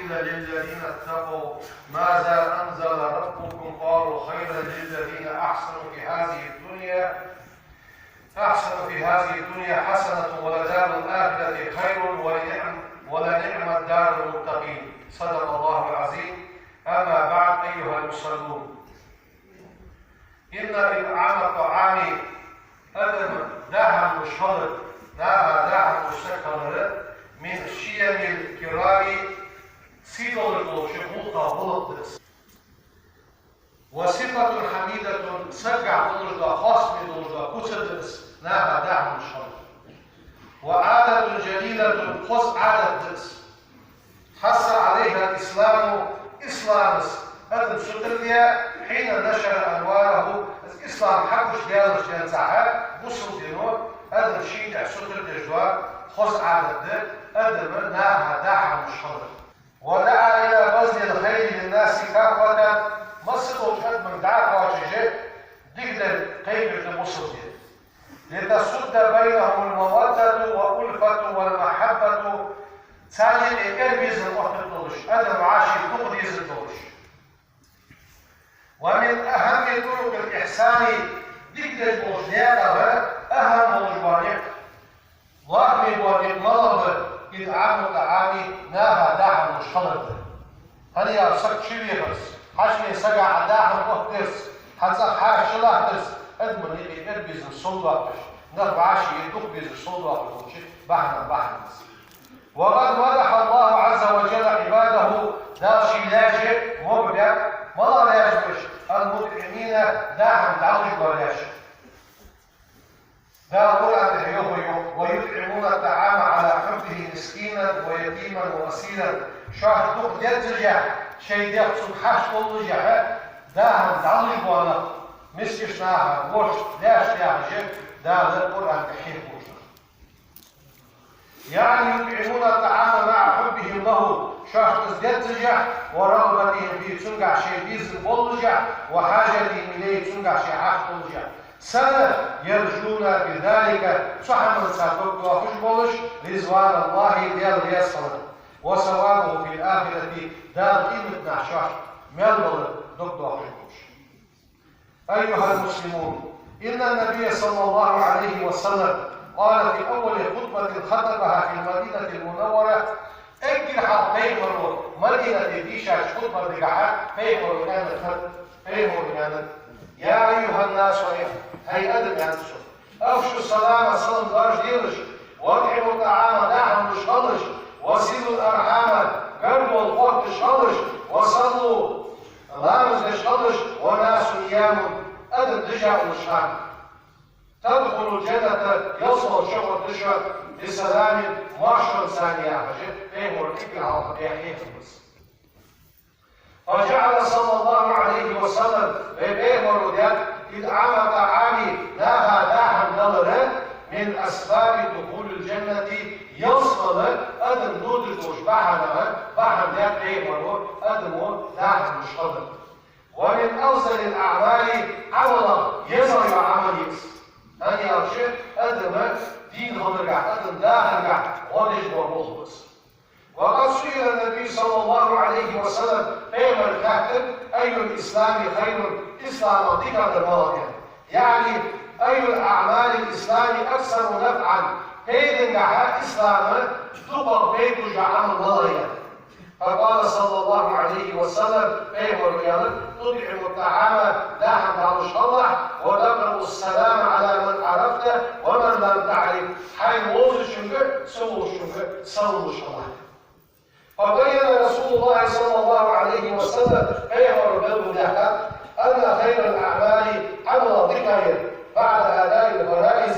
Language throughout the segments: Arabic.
قيل للذين اتقوا ماذا أنزل ربكم قالوا خيرا للذين أحسنوا في هذه الدنيا حسنة ولدار الآخرة خير ولنعم الدار المتقين. صدق الله العظيم. أما بعد أيها المصلون، إن إطعام الطعام أدم دعم الشرط دعم الشكر من الشيم الكرام سيدول شهوطة بلطس وصفة حميدة سجع دلجة خصم دلجة كتدس ناها دعم الشرط وعادة جليلة خص عادة دس حث عليها الإسلام إسلامس أدم شتريا حين نشر أنواره الإسلام حقش ديالش ينزعها بصر دينور أدم شيء شتر دجوار خص عادة أدم ناها دعم الشرط ودعا إلى بذل الخير للناس كافة مصر وجد من دعا واجهة دقل قيمة مصر لتصد بينهم المودة وألفة والمحبة ثاني إربيز الوقت الدولش أدم عاشي تقديز الدولش. ومن أهم طرق الإحسان دقل المجنية أهم مجبانيك وأهم ونمضب إدعام الطعام ناها دعم الشرط هل يرسك شبيه بس حشمي سجع دعم وقتس حتى حاش لحدث أدمن اللي إربيز الصلوة نرفع عاشي يدق بيز الصلوة بحنا وقد مدح الله عز وجل عباده داشي لاجئ مبدع ملا لاجئش المطعمين دعم دعوش ولاجئ دعونا ويطعمون الطعام على حبه مسكينا ويتيما واسيرا شاهد دق يترجع شيء يقصد حش كل جهة دعم دعوش ولا مسكشناها وش لاش يعجب دعم القرآن بحيث يعني يطعمون الطعام مع حبهم له شخص يترجع ورغبتهم في تنقع شيء بيز بولجع وحاجتهم إليه تنقع شيء حاج بولجع سنة يرجون بذلك صحما سابق وخش بولج رضوان الله ديال يصل وثوابه في الآخرة دار قيمة نعشاش ملبل دكتور خش. أيها المسلمون، إن النبي صلى الله عليه وسلم قال في أول خطبة خطبها في المدينة المنورة اجرح بيمر مدينة ديشاش خطبة دقاحة بيمر كانت يا أيها الناس هي أدم يعني أفشوا السلام صلم دارش ديرش واطعموا الطعام دعم شغلش وصلوا الأرحام قربوا الوقت شغلش وصلوا لامز شغلش وناس نيام أدم دجا وشان تدخل الجنة يصل شغل تشرب بسلام معشر ثانية فيمر إكرا يحيفز فجعل صلى الله عليه وسلم بيمر ذات إدعام طعامي لها داعم نظره من أسباب دخول الجنة يصل أدم نودل وشبعنا بعد ذات بيمر أدم داعم مشهد ومن أفضل الأعمال عملا يزرع عمل أن يرشد أدم دين هنرجع أدم دا هنرجع ونجد ومخلص. وقد سئل النبي صلى الله عليه وسلم فيما الكاتب أي الإسلام خير إسلام ذكر المواضع يعني أي الأعمال الإسلام أكثر نفعا بين جعل إسلام تقر بين جعل الله فقال صلى الله عليه وسلم أيها الرجال تطعم الطعام دعم على الله وتقرأ السلام على من عرفته ومن لم تعرف حين ووز الشنقر سووا الشنقر صلوا الشنقر. فبين رسول الله صلى الله عليه وسلم أيها الرجال أن خير الأعمال عمل ذكر بعد أداء الفرائض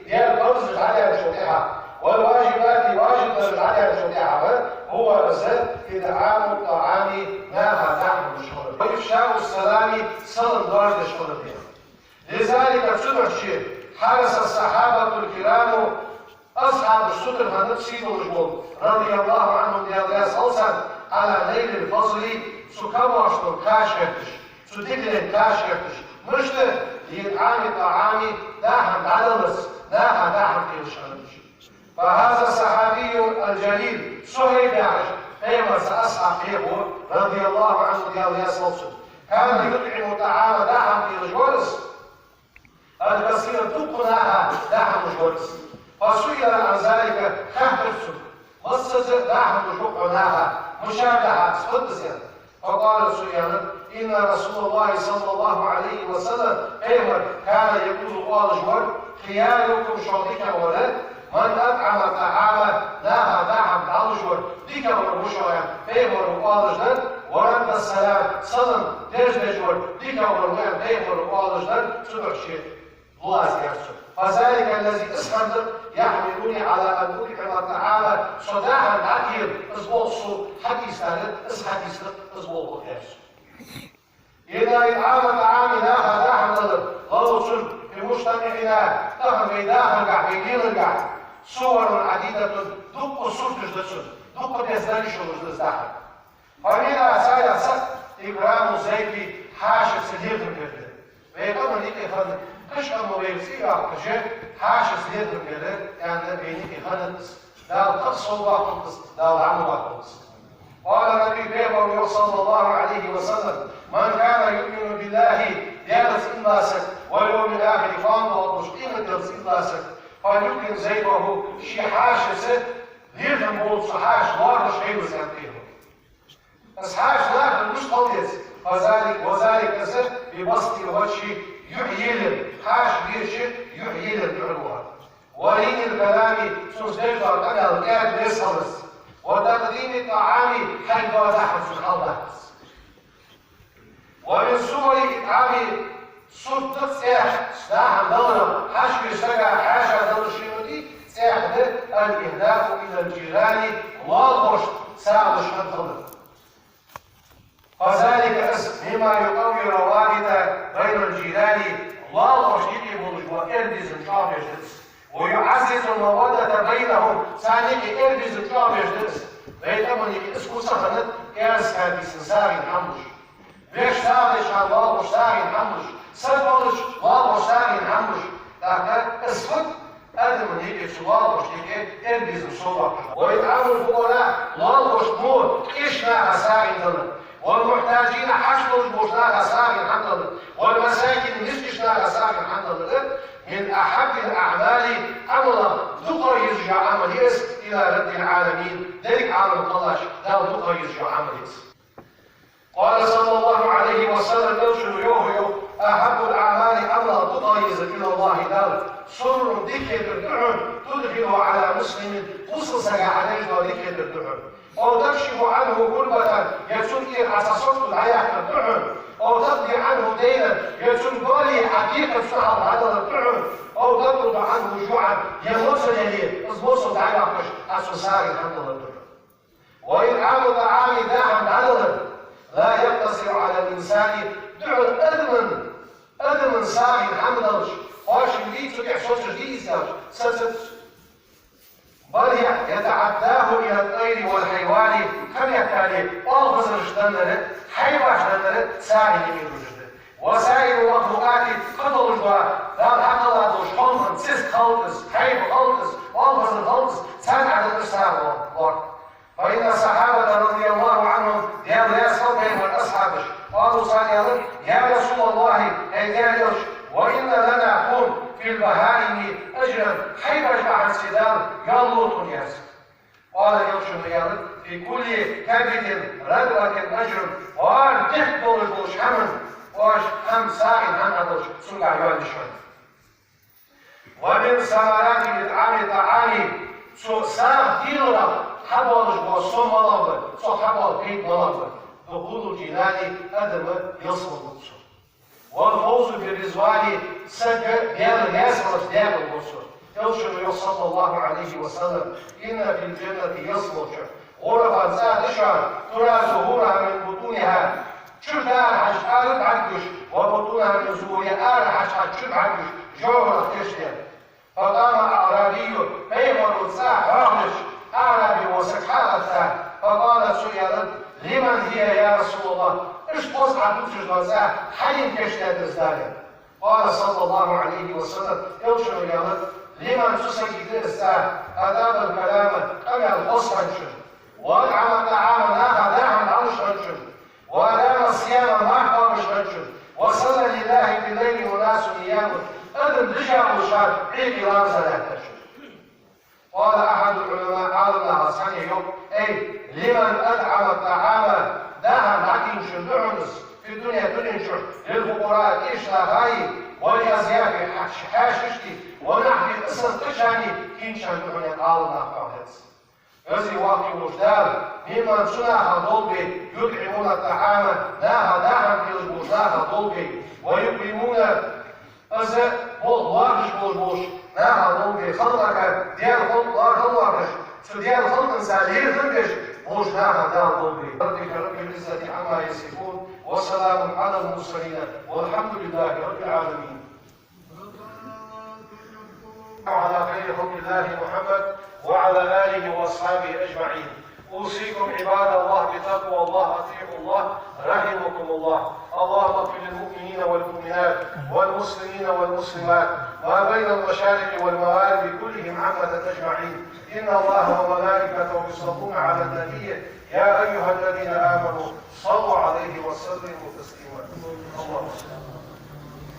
ديال فرض على الشريعة والواجبات واجب على الشريعة هو رزق إدعام الطعام ناها دعم الشهر وإفشاء السلام صلى درجة الشهر لذلك سنرشد حرص الصحابة الكرام أصحاب الستر هنفسي والجمهور رضي الله عنهم ديال صلصا على ليل الفصل سكواشتر كاشفتش سدكل كاشفتش مشتر لإدعام الطعام داهم عدلس ناها دعم الشهر. فهذا الصحابي الجليل صهيب بيما سأصحى فيه رضي الله عنه قال يا صوصن كان يطعم طعام داحم في الجورس الكثير تقناها داحم الجورس فسئل عن ذلك خهبرسن مصز داحم الجورناها مشابهة سقطسن فقال سفيان إن رسول الله صلى الله عليه وسلم أيضا كان يقول قال جور خياركم شرطك ولد من أطعم طعاما لا داحم الجور ديك ورمشويا أيضا قال جور ورد السلام صلى درج جور ديك ورمشويا أيضا قال جور سبع شيء الله يرسل فذلك الذي اسخندر يحملني على ان اطعم الطعام صداعا العكير ازبوصو حديث ثالث حديث ازبوصو خير إذا إطعام طعام لا داحم نظر غوص في مجتمعنا تهم داخل قاعدين القاع صور عديدة دق صوت جدسون دق بيزداني شو جدسون فمن سايا سك إبراهيم زيكي حاشر سدير الكرد ويقوم لك يفضل كشف مبيرسية كشف حاشر سدير الكرد يعني بينك يفضل دا القص الله دا العمل الله قال النبي بيبر صلى الله عليه وسلم من كان يؤمن بالله درس إلاسك واليوم الآخر فانضل مشقيم درس إلاسك فليمكن زيبه شي حاشة ليرهم بول صحاش وارد شيء وسنتيه بس حاش لا مش قضيت وذلك سر ببسط الوجه يحيي حاش بيرش يحيي العلوة ولين الكلام سنستجدر أن الكاد يصلص وتقديم الطعام حيث تحت الخلط ومن صور إطعام صدق سياح سلاح دولة حشو يشتغل حاشا دولة شيوتي سياح الإهداف إلى الجيران والغشت ساعد الشنطة فذلك اسم مما يقوي روابط بين الجيران والغشت يجب وإربز الشعب يجلس ويعزز المودة بينهم ثاني إربز الشعب يجلس بيتمني اسكو سخنت كاس هذه سنساري حمش بيش تاغش عن والغشت حمش سبولش والغشت حمش لكن اسفت أدم هيك سوال وشتيك إربز الصلاة ويتعامل الفقراء والغشت مور إيشنا غساري دلن والمحتاجين حشد البوشنا غساري حمد والمساكن نسكشنا غساري حمد من أحب الأعمال عملا دقر يرجع عمل يس إلى رب العالمين ذلك عالم الطلاش لا دقر يرجع عمل يس قال صلى الله عليه وسلم يوشن يوهيو أحب الأعمال عملا دقر إلى الله دار سر ذكر الدعم تدخل على مسلم خصوصا عليه وذكر الدعم أو تكشف عنه كربة يتسكي أساسات الحياة الدعم أو تقضي عنه دينا يتسكي حقيقة سحر هذا الدعم أو تطرد عنه جوعا يموصل إليه أصبوصل تعيقش أسوساري الحمد لله وإطعام طعام داعم عددا لا يقتصر على الإنسان دعم أدمن ساري الحمد لله واش يريد تدع صوت جديد بل يتعداه إلى الطير والحيوان كم يكالي ألغز رشدنا حيوة رشدنا ساري من رشدنا وسائر المخلوقات قتل الجوار لا الحق الله دوش خلقا سيس خلقس حيو خلقس ألغز الخلقس سمع الإسلام فإن الصحابة رضي الله عنهم ديال يسقطهم والأصحابش قالوا صلى يا رسول الله أي ديالش وإن لنا قوم في البهائم أجرا حيث عن سدام يلوط ياس قال يوشن يارد في كل كبد ردوة أجر وان تحضر البوش حمن واش هم ساعد عن أدوش سنقع يوان الشهد ومن ثمرات الإطعام طعام ساق ديننا حبالش بوصوم ملابا حبال بيت ملابا دخول الجنان أدم يصل البوش والفوز بالرزوان سجل ديال يسرس ديال البصر يوشن صلى الله عليه وسلم إن في الجنة يصلش غرفا سادشا ترى زهورها من بطونها شردان حشقارب عدش وبطونها من زهورها حشقارب عدش جوهر تشتر فقام أعرابي بيمر الساعة رغلش أعرابي وسكحة فقال سيالا لمن هي يا رسول الله إيش بصعد بسجد حين كشتاد الزالي قال صلى الله عليه وسلم يوشن اليمن لمن تسجد الساعة أداب الكلام أم الخص عنشن وأطعم طعام دجا وشار عيد لازم تشوف. قال أحد العلماء عالمنا هساني يوم أي لمن أدعم الطعام داها لكن شندعنس في الدنيا تنشر للفقراء إيش لاغاي والأزياء في حاششتي ونحن قصة قشاني كين شندعن عالمنا قاهز هذه واقع مجدال ممن صنع ضلبي يطعمون الطعام داها داها في البوزاها ضلبي ويكرمون أزا بوضواش بوش ناها ضلبي خلقك ديال خلقش شو ديال خلق إنسان هي خلقش بوش ناها دال ضلبي ربك رب العزة عما يصفون وسلام على المرسلين والحمد لله رب العالمين. وعلى خير خلق الله محمد وعلى آله وأصحابه أجمعين. أوصيكم عباد الله بتقوى الله، أطيعوا الله رحمكم الله. اللهم اغفر للمؤمنين والمؤمنات والمسلمين والمسلمات ما بين المشارق والمغارب كلهم عامة أجمعين. إن الله وملائكته يصلون على النبي يا أيها الذين آمنوا صلوا عليه وسلموا تسليما. اللهم صل